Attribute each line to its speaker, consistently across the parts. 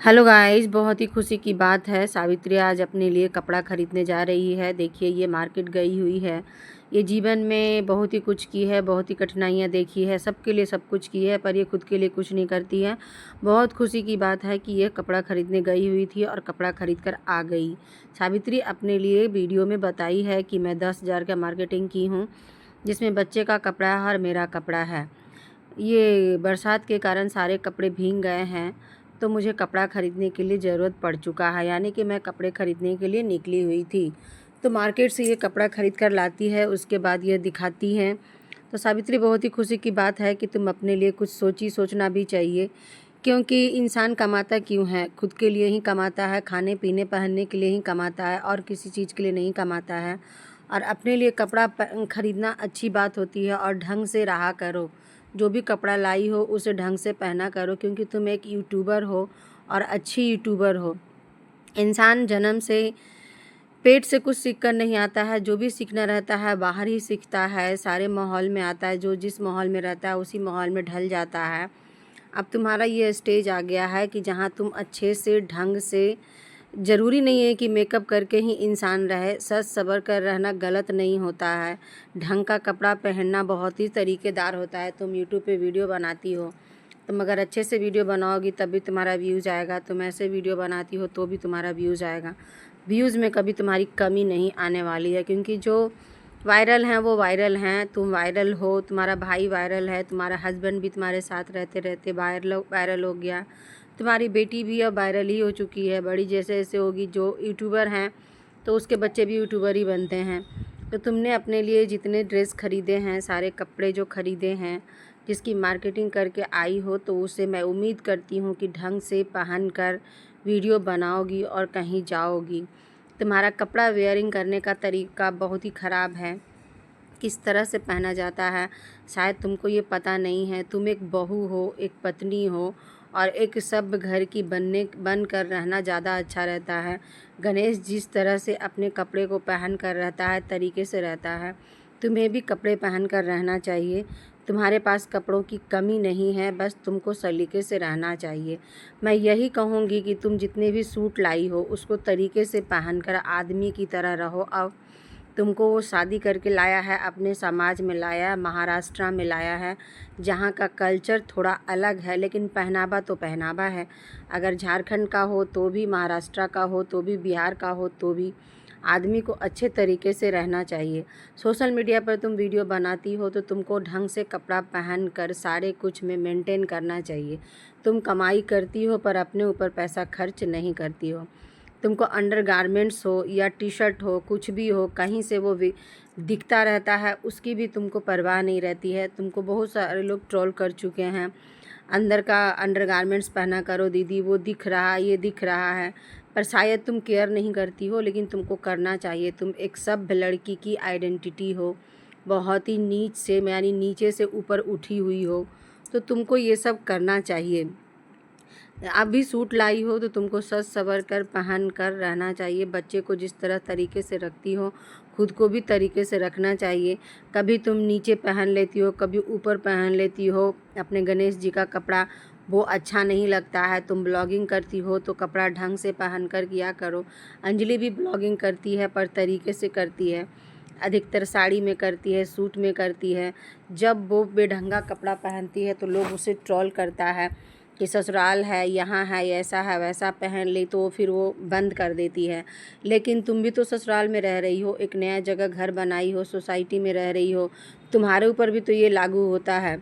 Speaker 1: Hello guys, बहुत ही खुशी की बात है। सावित्री आज अपने लिए कपड़ा ख़रीदने जा रही है। देखिए ये मार्केट गई हुई है। ये जीवन में बहुत ही कुछ की है, बहुत ही कठिनाइयाँ देखी है, सबके लिए सब कुछ की है, पर ये खुद के लिए कुछ नहीं करती है। बहुत खुशी की बात है कि ये कपड़ा ख़रीदने गई हुई थी और कपड़ा ख़रीद कर आ गई। सावित्री अपने लिए वीडियो में बताई है कि मैं 10,000 का मार्केटिंग की हूँ, जिसमें बच्चे का कपड़ा है और मेरा कपड़ा है। ये बरसात के कारण सारे कपड़े भीग गए हैं, तो मुझे कपड़ा ख़रीदने के लिए ज़रूरत पड़ चुका है, यानी कि मैं कपड़े ख़रीदने के लिए निकली हुई थी। तो मार्केट से ये कपड़ा ख़रीद कर लाती है, उसके बाद ये दिखाती है। तो सावित्री बहुत ही खुशी की बात है कि तुम अपने लिए कुछ सोचना भी चाहिए, क्योंकि इंसान कमाता क्यों है? खुद के लिए ही कमाता है, खाने पीने पहनने के लिए ही कमाता है और किसी चीज़ के लिए नहीं कमाता है। और अपने लिए कपड़ा ख़रीदना अच्छी बात होती है और ढंग से रहा करो। जो भी कपड़ा लाई हो उसे ढंग से पहना करो, क्योंकि तुम एक यूट्यूबर हो और अच्छी यूट्यूबर हो। इंसान जन्म से पेट से कुछ सीख कर नहीं आता है, जो भी सीखना रहता है बाहर ही सीखता है, सारे माहौल में आता है, जो जिस माहौल में रहता है उसी माहौल में ढल जाता है। अब तुम्हारा ये स्टेज आ गया है कि जहाँ तुम अच्छे से ढंग से, ज़रूरी नहीं है कि मेकअप करके ही इंसान रहे, सज सवर कर रहना गलत नहीं होता है। ढंग का कपड़ा पहनना बहुत ही तरीक़ेदार होता है। तुम यूट्यूब पे वीडियो बनाती हो, तुम अगर अच्छे से वीडियो बनाओगी तभी तुम्हारा व्यूज़ आएगा। तुम ऐसे वीडियो बनाती हो तो भी तुम्हारा व्यूज़ आएगा। व्यूज़ में कभी तुम्हारी कमी नहीं आने वाली है, क्योंकि जो वायरल हैं वो वायरल हैं, तुम वायरल हो, तुम्हारा भाई वायरल है, तुम्हारा हस्बैंड भी तुम्हारे साथ रहते रहते वायरल हो गया, तुम्हारी बेटी भी अब वायरल ही हो चुकी है। बड़ी जैसे जैसे होगी, जो यूट्यूबर हैं तो उसके बच्चे भी यूट्यूबर ही बनते हैं। तो तुमने अपने लिए जितने ड्रेस ख़रीदे हैं, सारे कपड़े जो ख़रीदे हैं, जिसकी मार्केटिंग करके आई हो, तो उसे मैं उम्मीद करती हूँ कि ढंग से पहन कर वीडियो बनाओगी और कहीं जाओगी। तुम्हारा कपड़ा वेयरिंग करने का तरीका बहुत ही ख़राब है, किस तरह से पहना जाता है शायद तुमको ये पता नहीं है। तुम एक बहू हो, एक पत्नी हो और एक सब घर की बन कर रहना ज़्यादा अच्छा रहता है। गणेश जिस तरह से अपने कपड़े को पहन कर रहता है, तरीके से रहता है, तुम्हें भी कपड़े पहन कर रहना चाहिए। तुम्हारे पास कपड़ों की कमी नहीं है, बस तुमको सलीके से रहना चाहिए। मैं यही कहूँगी कि तुम जितने भी सूट लाई हो उसको तरीके से पहन कर आदमी की तरह रहो। अब तुमको वो शादी करके लाया है, अपने समाज में लाया है, महाराष्ट्र में लाया है, जहाँ का कल्चर थोड़ा अलग है, लेकिन पहनावा तो पहनावा है। अगर झारखंड का हो तो भी, महाराष्ट्र का हो तो भी, बिहार का हो तो भी, आदमी को अच्छे तरीके से रहना चाहिए। सोशल मीडिया पर तुम वीडियो बनाती हो तो तुमको ढंग से कपड़ा पहन कर सारे कुछ में मेंटेन करना चाहिए। तुम कमाई करती हो पर अपने ऊपर पैसा खर्च नहीं करती हो। तुमको अंडरगारमेंट्स हो या टी शर्ट हो, कुछ भी हो, कहीं से वो भी दिखता रहता है, उसकी भी तुमको परवाह नहीं रहती है। तुमको बहुत सारे लोग ट्रोल कर चुके हैं, अंदर का अंडरगारमेंट्स पहना करो दीदी, वो दिख रहा है, ये दिख रहा है, पर शायद तुम केयर नहीं करती हो, लेकिन तुमको करना चाहिए। तुम एक सभ्य लड़की की आइडेंटिटी हो, बहुत ही नीच से, यानी नीचे से ऊपर उठी हुई हो, तो तुमको ये सब करना चाहिए। अभी सूट लाई हो तो तुमको सज सवर कर पहन कर रहना चाहिए। बच्चे को जिस तरह तरीके से रखती हो, खुद को भी तरीके से रखना चाहिए। कभी तुम नीचे पहन लेती हो, कभी ऊपर पहन लेती हो अपने गणेश जी का कपड़ा, वो अच्छा नहीं लगता है। तुम ब्लॉगिंग करती हो तो कपड़ा ढंग से पहन कर किया करो। अंजलि भी ब्लॉगिंग करती है पर तरीके से करती है, अधिकतर साड़ी में करती है, सूट में करती है। जब वो बेढंगा कपड़ा पहनती है तो लोग उसे ट्रोल करता है कि ससुराल है, यहाँ है, ऐसा है, वैसा पहन ली, तो फिर वो बंद कर देती है। लेकिन तुम भी तो ससुराल में रह रही हो, एक नया जगह घर बनाई हो, सोसाइटी में रह रही हो, तुम्हारे ऊपर भी तो ये लागू होता है।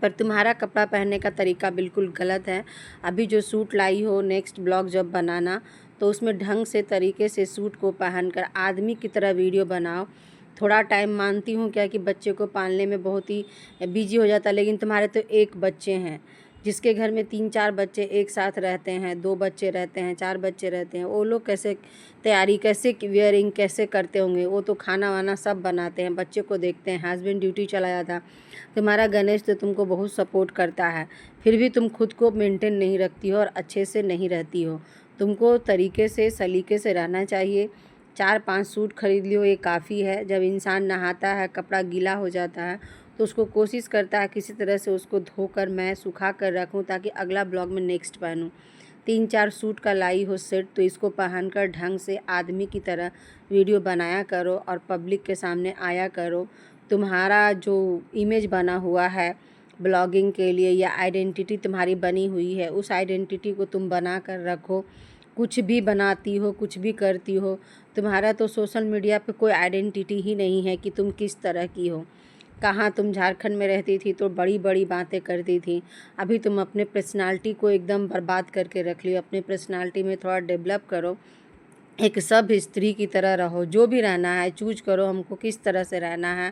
Speaker 1: पर तुम्हारा कपड़ा पहनने का तरीका बिल्कुल गलत है। अभी जो सूट लाई हो, नेक्स्ट ब्लॉग जब बनाना तो उसमें ढंग से तरीके से सूट को पहनकर आदमी की तरह वीडियो बनाओ। थोड़ा टाइम मानती हूँ क्या कि बच्चे को पालने में बहुत ही बिजी हो जाता है, लेकिन तुम्हारे तो एक बच्चे हैं, जिसके घर में 3-4 बच्चे एक साथ रहते हैं, 2 बच्चे रहते हैं, 4 बच्चे रहते हैं, वो लोग कैसे तैयारी, कैसे वेयरिंग कैसे करते होंगे? वो तो खाना वाना सब बनाते हैं, बच्चे को देखते हैं, हस्बैंड ड्यूटी चला जाता है। तुम्हारा गणेश तो तुमको बहुत सपोर्ट करता है, फिर भी तुम खुद को मेंटेन नहीं रखती हो और अच्छे से नहीं रहती हो। तुमको तरीके से सलीके से रहना चाहिए। 4-5 सूट खरीद लियो, ये काफ़ी है। जब इंसान नहाता है, कपड़ा गीला हो जाता है, तो उसको कोशिश करता है किसी तरह से उसको धोकर मैं सुखा कर रखूं, ताकि अगला ब्लॉग में नेक्स्ट पहनूं। 3-4 सूट का लाई हो सेट, तो इसको पहनकर ढंग से आदमी की तरह वीडियो बनाया करो और पब्लिक के सामने आया करो। तुम्हारा जो इमेज बना हुआ है ब्लॉगिंग के लिए या आइडेंटिटी तुम्हारी बनी हुई है, उस आइडेंटिटी को तुम बना कर रखो। कुछ भी बनाती हो, कुछ भी करती हो, तुम्हारा तो सोशल मीडिया पे कोई आइडेंटिटी ही नहीं है कि तुम किस तरह की हो। कहाँ तुम झारखंड में रहती थी तो बड़ी बड़ी बातें करती थी, अभी तुम अपने पर्सनालिटी को एकदम बर्बाद करके रख लियो। अपने पर्सनालिटी में थोड़ा डेवलप करो, एक सब स्त्री की तरह रहो। जो भी रहना है चूज करो हमको किस तरह से रहना है।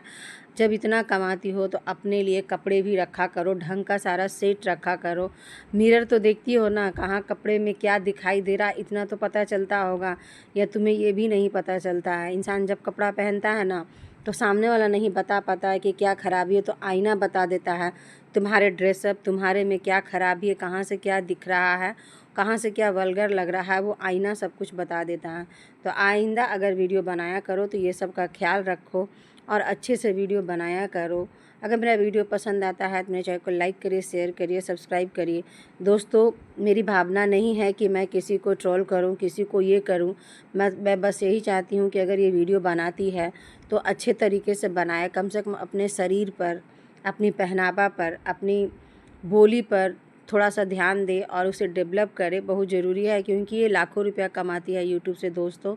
Speaker 1: जब इतना कमाती हो तो अपने लिए कपड़े भी रखा करो, ढंग का सारा सेट रखा करो। मिरर तो देखती हो ना, कहाँ कपड़े में क्या दिखाई दे रहा इतना तो पता चलता होगा, या तुम्हें ये भी नहीं पता चलता है। इंसान जब कपड़ा पहनता है ना तो सामने वाला नहीं बता पाता है कि क्या खराबी है, तो आईना बता देता है तुम्हारे ड्रेसअप, तुम्हारे में क्या खराबी है, कहाँ से क्या दिख रहा है, कहाँ से क्या वल्गर लग रहा है, वो आईना सब कुछ बता देता है। तो आइंदा अगर वीडियो बनाया करो तो ये सब का ख्याल रखो और अच्छे से वीडियो बनाया करो। अगर मेरा वीडियो पसंद आता है तो मेरे चैनल को लाइक करिए, शेयर करिए, सब्सक्राइब करिए। दोस्तों, मेरी भावना नहीं है कि मैं किसी को ट्रोल करूं, किसी को ये करूं। मैं बस यही चाहती हूं कि अगर ये वीडियो बनाती है तो अच्छे तरीके से बनाए, कम से कम अपने शरीर पर, अपनी पहनावा पर, अपनी बोली पर थोड़ा सा ध्यान दे और उसे डेवलप करे। बहुत ज़रूरी है क्योंकि ये लाखों रुपया कमाती है यूट्यूब से दोस्तों।